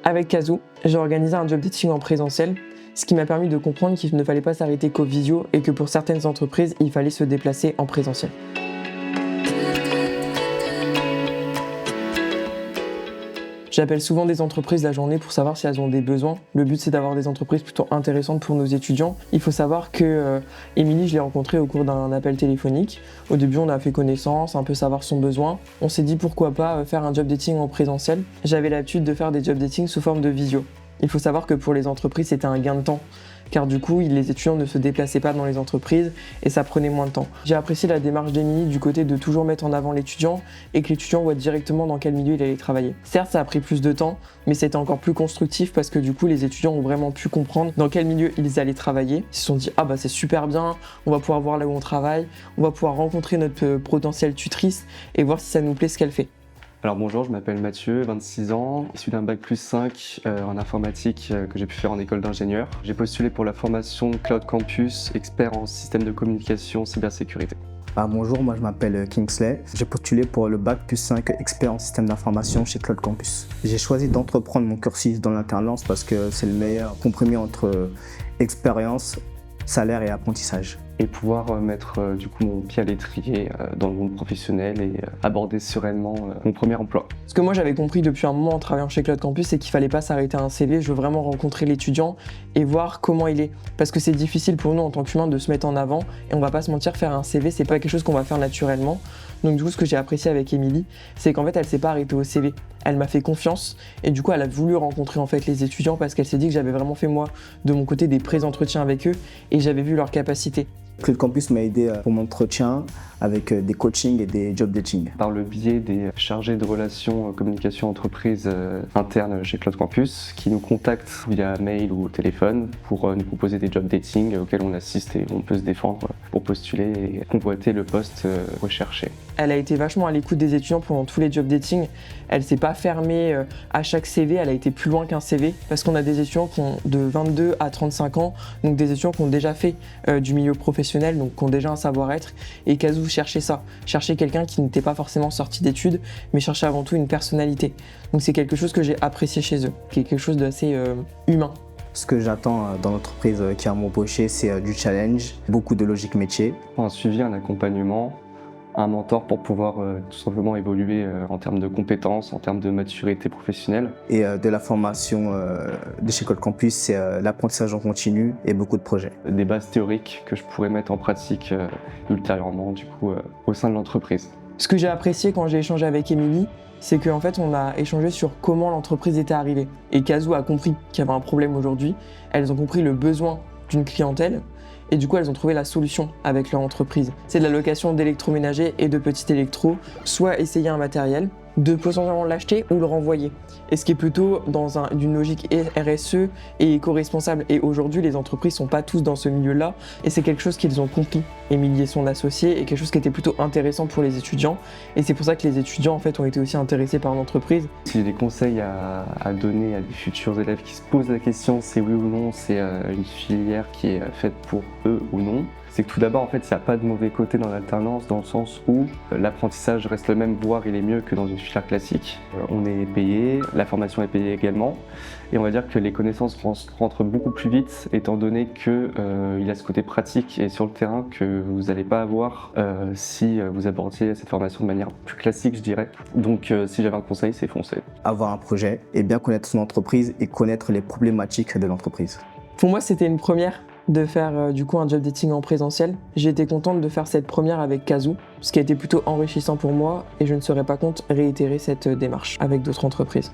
Avec Kazoo, j'ai organisé un job dating en présentiel, ce qui m'a permis de comprendre qu'il ne fallait pas s'arrêter qu'aux visio et que pour certaines entreprises, il fallait se déplacer en présentiel. J'appelle souvent des entreprises la journée pour savoir si elles ont des besoins. Le but, c'est d'avoir des entreprises plutôt intéressantes pour nos étudiants. Il faut savoir que Émilie, je l'ai rencontrée au cours d'un appel téléphonique. Au début, on a fait connaissance, un peu savoir son besoin. On s'est dit pourquoi pas faire un job dating en présentiel. J'avais l'habitude de faire des job dating sous forme de visio. Il faut savoir que pour les entreprises, c'était un gain de temps, car du coup, les étudiants ne se déplaçaient pas dans les entreprises et ça prenait moins de temps. J'ai apprécié la démarche d'Émilie du côté de toujours mettre en avant l'étudiant et que l'étudiant voit directement dans quel milieu il allait travailler. Certes, ça a pris plus de temps, mais c'était encore plus constructif parce que du coup, les étudiants ont vraiment pu comprendre dans quel milieu ils allaient travailler. Ils se sont dit « Ah bah c'est super bien, on va pouvoir voir là où on travaille, on va pouvoir rencontrer notre potentielle tutrice et voir si ça nous plaît ce qu'elle fait. » Alors bonjour, je m'appelle Mathieu, 26 ans, issu d'un bac plus 5 en informatique que j'ai pu faire en école d'ingénieur. J'ai postulé pour la formation Cloud Campus, expert en système de communication cybersécurité. Bonjour, moi je m'appelle Kingsley. J'ai postulé pour le bac plus 5 expert en système d'information chez Cloud Campus. J'ai choisi d'entreprendre mon cursus dans l'alternance parce que c'est le meilleur compromis entre expérience, salaire et apprentissage. Et pouvoir mettre du coup mon pied à l'étrier dans le monde professionnel et aborder sereinement mon premier emploi. Ce que moi j'avais compris depuis un moment en travaillant chez Cloud Campus, c'est qu'il fallait pas s'arrêter à un CV, je veux vraiment rencontrer l'étudiant et voir comment il est. Parce que c'est difficile pour nous en tant qu'humains de se mettre en avant et on va pas se mentir, faire un CV c'est pas quelque chose qu'on va faire naturellement. Donc du coup ce que j'ai apprécié avec Émilie, c'est qu'en fait elle s'est pas arrêtée au CV. Elle m'a fait confiance et du coup elle a voulu rencontrer en fait les étudiants parce qu'elle s'est dit que j'avais vraiment fait moi de mon côté des pré-entretiens avec eux et j'avais vu leurs capacités. Cloud Campus m'a aidé pour mon entretien avec des coachings et des job dating. Par le biais des chargés de relations communication entreprise internes chez Cloud Campus qui nous contactent via mail ou téléphone pour nous proposer des job dating auxquels on assiste et on peut se défendre pour postuler et convoiter le poste recherché. Elle a été vachement à l'écoute des étudiants pendant tous les job dating. Elle s'est pas fermée à chaque CV, elle a été plus loin qu'un CV parce qu'on a des étudiants qui ont de 22 à 35 ans, donc des étudiants qui ont déjà fait du milieu professionnel, donc qui ont déjà un savoir-être. Et Kazoo cherchait ça, cherchait quelqu'un qui n'était pas forcément sorti d'études, mais cherchait avant tout une personnalité. Donc c'est quelque chose que j'ai apprécié chez eux, quelque chose d'assez humain. Ce que j'attends dans l'entreprise qui va m'embaucher, c'est du challenge, beaucoup de logique métier. Un suivi, un accompagnement, un mentor pour pouvoir tout simplement évoluer en termes de compétences, en termes de maturité professionnelle. Et de la formation de chez Cloud Campus, c'est l'apprentissage en continu et beaucoup de projets. Des bases théoriques que je pourrais mettre en pratique ultérieurement du coup, au sein de l'entreprise. Ce que j'ai apprécié quand j'ai échangé avec Émilie, c'est qu'en fait on a échangé sur comment l'entreprise était arrivée. Et Kazoo a compris qu'il y avait un problème aujourd'hui, elles ont compris le besoin d'une clientèle, et du coup elles ont trouvé la solution avec leur entreprise. C'est de la location d'électroménager et de petits électros, soit essayer un matériel, de potentiellement l'acheter ou le renvoyer. Et ce qui est plutôt dans d'une logique RSE et éco-responsable. Et aujourd'hui, les entreprises sont pas tous dans ce milieu-là et c'est quelque chose qu'ils ont compris. Émilie et son associé et quelque chose qui était plutôt intéressant pour les étudiants. Et c'est pour ça que les étudiants en fait ont été aussi intéressés par l'entreprise. Si j'ai des conseils à donner à des futurs élèves qui se posent la question c'est oui ou non, c'est une filière qui est faite pour eux ou non, c'est que tout d'abord, en fait, il n'y a pas de mauvais côté dans l'alternance, dans le sens où l'apprentissage reste le même, voire il est mieux que dans une filière classique. On est payé, la formation est payée également, et on va dire que les connaissances rentrent beaucoup plus vite, étant donné qu'il y a ce côté pratique et sur le terrain que vous n'allez pas avoir si vous abordiez cette formation de manière plus classique, je dirais. Donc, si j'avais un conseil, c'est foncer. Avoir un projet et bien connaître son entreprise et connaître les problématiques de l'entreprise. Pour moi, c'était une première de faire du coup un job dating en présentiel. J'ai été contente de faire cette première avec Kazoo, ce qui a été plutôt enrichissant pour moi et je ne serais pas contre réitérer cette démarche avec d'autres entreprises.